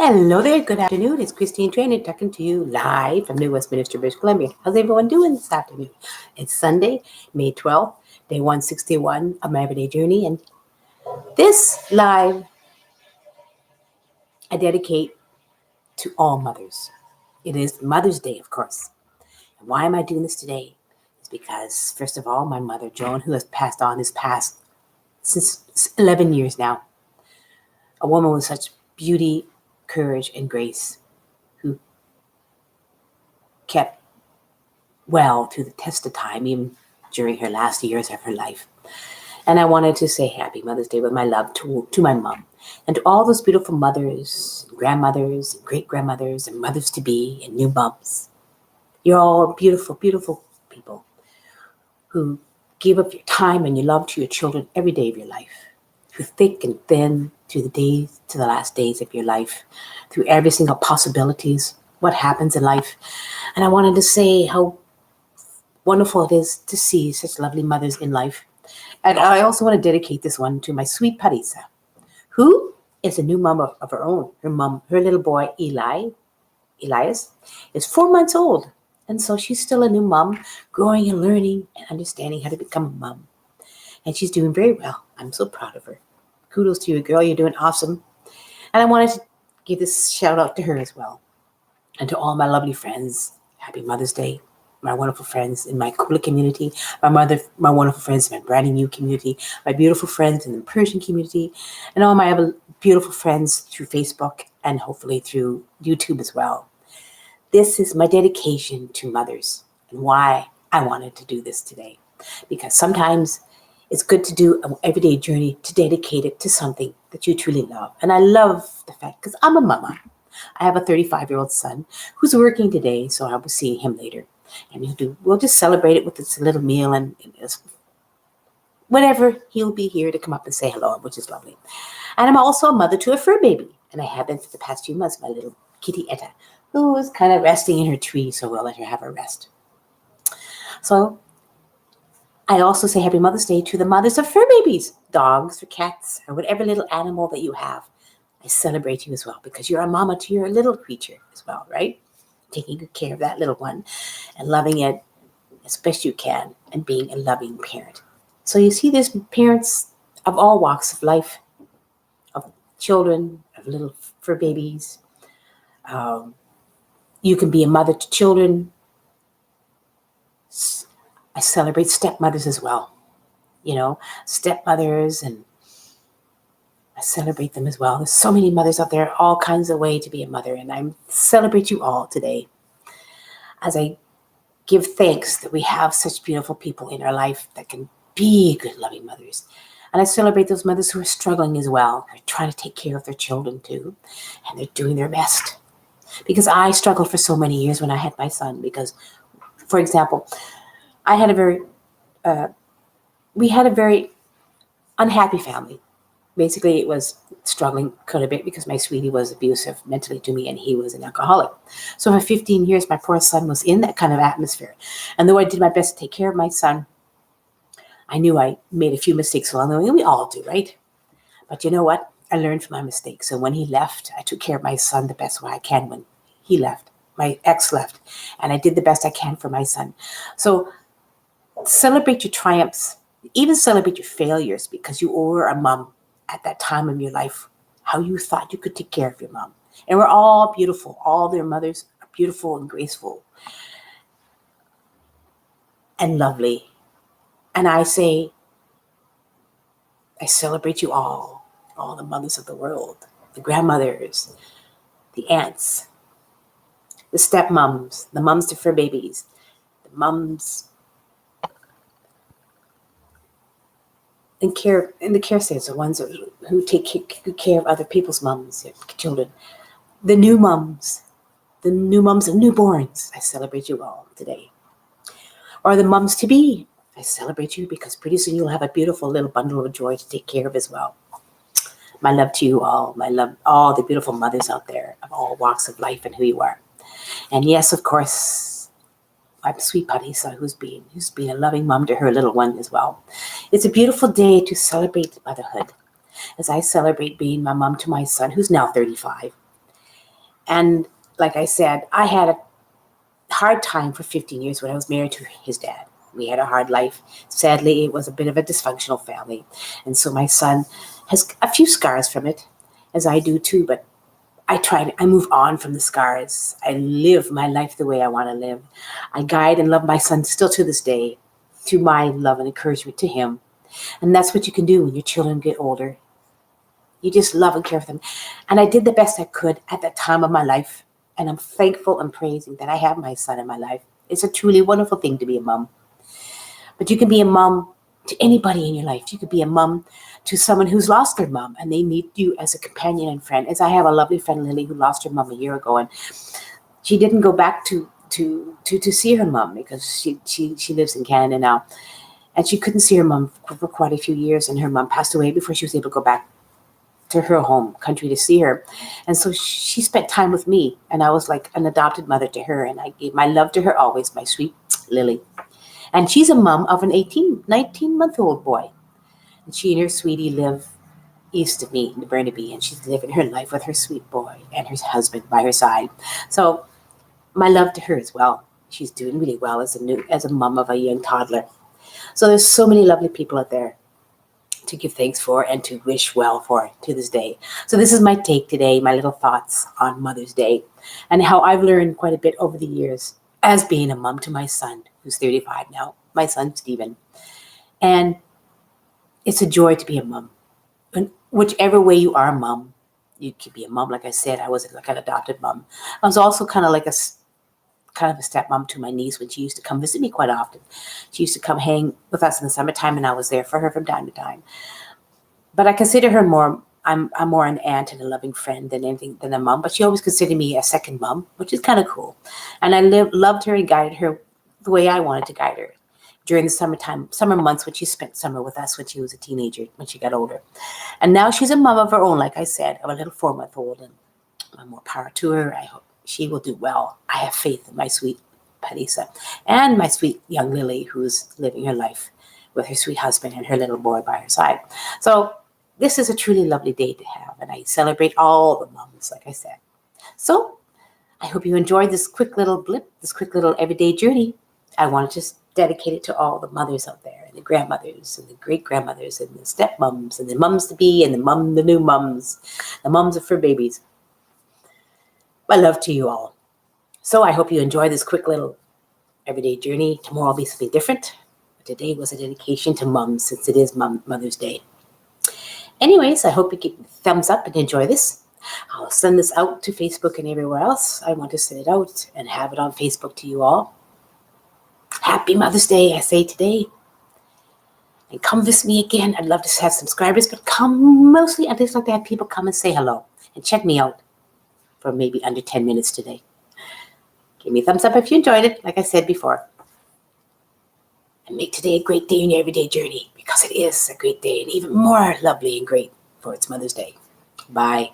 Hello there, good afternoon. It's Christine Trainer talking to you live from New Westminster, British Columbia. How's everyone doing this afternoon? It's Sunday, May 12th, day 161 of my everyday journey. And this live I dedicate to all mothers. It is Mother's Day, of course. And why am I doing this today? It's because, first of all, my mother, Joan, who has passed on, has passed since 11 years now. A woman with such beauty, courage, and grace who kept well through the test of time, even during her last years of her life. And I wanted to say Happy Mother's Day with my love to my mom and to all those beautiful mothers, and grandmothers, and great-grandmothers, and mothers-to-be, and new moms. You're all beautiful, beautiful people who give up your time and your love to your children every day of your life, through thick and thin, to the last days of your life, through every single possibilities, what happens in life. And I wanted to say how wonderful it is to see such lovely mothers in life. And I also want to dedicate this one to my sweet Parisa, who is a new mom of her own. Her little boy, Elias, is 4 months old. And so she's still a new mom, growing and learning and understanding how to become a mom. And she's doing very well. I'm so proud of her. Kudos to you, girl. You're doing awesome. And I wanted to give this shout out to her as well. And to all my lovely friends, Happy Mother's Day. My wonderful friends in my Kula community, my wonderful friends in my Branding New community, my beautiful friends in the Persian community, and all my other beautiful friends through Facebook and hopefully through YouTube as well. This is my dedication to mothers and why I wanted to do this today. Because sometimes it's good to do an everyday journey to dedicate it to something that you truly love. And I love the fact, because I'm a mama. I have a 35-year-old son who's working today, so I will see him later. And we'll just celebrate it with this little meal and whatever. He'll be here to come up and say hello, which is lovely. And I'm also a mother to a fur baby. And I have been for the past few months, my little kitty Etta, who is kind of resting in her tree, so we'll let her have a rest. So I also say Happy Mother's Day to the mothers of fur babies, dogs or cats or whatever little animal that you have. I celebrate you as well because you're a mama to your little creature as well, right? Taking good care of that little one and loving it as best you can and being a loving parent. So you see, there's parents of all walks of life, of children, of little fur babies. You can be a mother to children. I celebrate stepmothers as well. Stepmothers, and I celebrate them as well. There's so many mothers out there, all kinds of ways to be a mother, and I celebrate you all today as I give thanks that we have such beautiful people in our life that can be good, loving mothers. And I celebrate those mothers who are struggling as well. They're trying to take care of their children too, and they're doing their best. Because I struggled for so many years when I had my son. Because, for example, we had a very unhappy family. Basically, it was struggling quite a bit because my sweetie was abusive mentally to me and he was an alcoholic. So for 15 years, my poor son was in that kind of atmosphere. And though I did my best to take care of my son, I knew I made a few mistakes along the way. We all do, right? But you know what? I learned from my mistakes. So when he left, I took care of my son the best way I can. When he left, my ex left, and I did the best I can for my son. So celebrate your triumphs, even celebrate your failures, because you were a mom at that time of your life, how you thought you could take care of your mom. And we're all beautiful. All their mothers are beautiful and graceful and lovely. And I celebrate you all the mothers of the world, the grandmothers, the aunts, the stepmoms, the moms to fur babies, the moms in the care centers, the ones who take good care of other people's moms, children, the new moms of newborns. I celebrate you all today. Or the moms to be. I celebrate you because pretty soon you'll have a beautiful little bundle of joy to take care of as well. My love to you all. My love, all the beautiful mothers out there of all walks of life and who you are. And yes, of course, my sweet Parisa, who's been a loving mom to her little one as well. It's a beautiful day to celebrate motherhood, as I celebrate being my mom to my son, who's now 35. And like I said, I had a hard time for 15 years when I was married to his dad. We had a hard life. Sadly, it was a bit of a dysfunctional family. And so my son has a few scars from it, as I do too, but I move on from the scars. I live my life the way I want to live. I guide and love my son still to this day through my love and encouragement to him. And that's what you can do when your children get older. You just love and care for them. And I did the best I could at that time of my life. And I'm thankful and praising that I have my son in my life. It's a truly wonderful thing to be a mom. But you can be a mom to anybody in your life. You could be a mom to someone who's lost their mom and they need you as a companion and friend. As I have a lovely friend, Lily, who lost her mom a year ago, and she didn't go back to see her mom because she lives in Canada now. And she couldn't see her mom for quite a few years, and her mom passed away before she was able to go back to her home country to see her. And so she spent time with me, and I was like an adopted mother to her, and I gave my love to her always, my sweet Lily. And she's a mom of an 19-month-old boy. And she and her sweetie live east of me in Burnaby, and she's living her life with her sweet boy and her husband by her side. So my love to her as well. She's doing really well as a mom of a young toddler. So there's so many lovely people out there to give thanks for and to wish well for to this day. So this is my take today, my little thoughts on Mother's Day and how I've learned quite a bit over the years as being a mom to my son, who's 35 now, my son, Stephen. And it's a joy to be a mom. And whichever way you are a mom, you could be a mom. Like I said, I was like an adopted mom. I was also kind of a stepmom to my niece when she used to come visit me quite often. She used to come hang with us in the summertime, and I was there for her from time to time. But I consider her more, I'm more an aunt and a loving friend than a mom, but she always considered me a second mom, which is kind of cool. And I loved her and guided her the way I wanted to guide her during the summer months when she spent summer with us when she was a teenager, when she got older. And now she's a mom of her own, like I said, of a little 4-month-old, and more power to her. I hope she will do well. I have faith in my sweet Parisa and my sweet young Lily, who's living her life with her sweet husband and her little boy by her side. So this is a truly lovely day to have, and I celebrate all the moms, like I said. So I hope you enjoyed this quick little blip, this quick little everyday journey. I want to just dedicate it to all the mothers out there, and the grandmothers, and the great-grandmothers, and the stepmoms, and the mums-to-be, and the new mums, the moms of fur babies. My love to you all. So I hope you enjoy this quick little everyday journey. Tomorrow will be something different. But today was a dedication to moms, since it is Mother's Day. Anyways, I hope you give a thumbs up and enjoy this. I'll send this out to Facebook and everywhere else. I want to send it out and have it on Facebook to you all. Happy Mother's Day, I say today. And come visit me again. I'd love to have subscribers, but mostly I just like to have people come and say hello and check me out for maybe under 10 minutes today. Give me a thumbs up if you enjoyed it, like I said before. And make today a great day in your everyday journey, because it is a great day and even more lovely and great for its Mother's Day. Bye.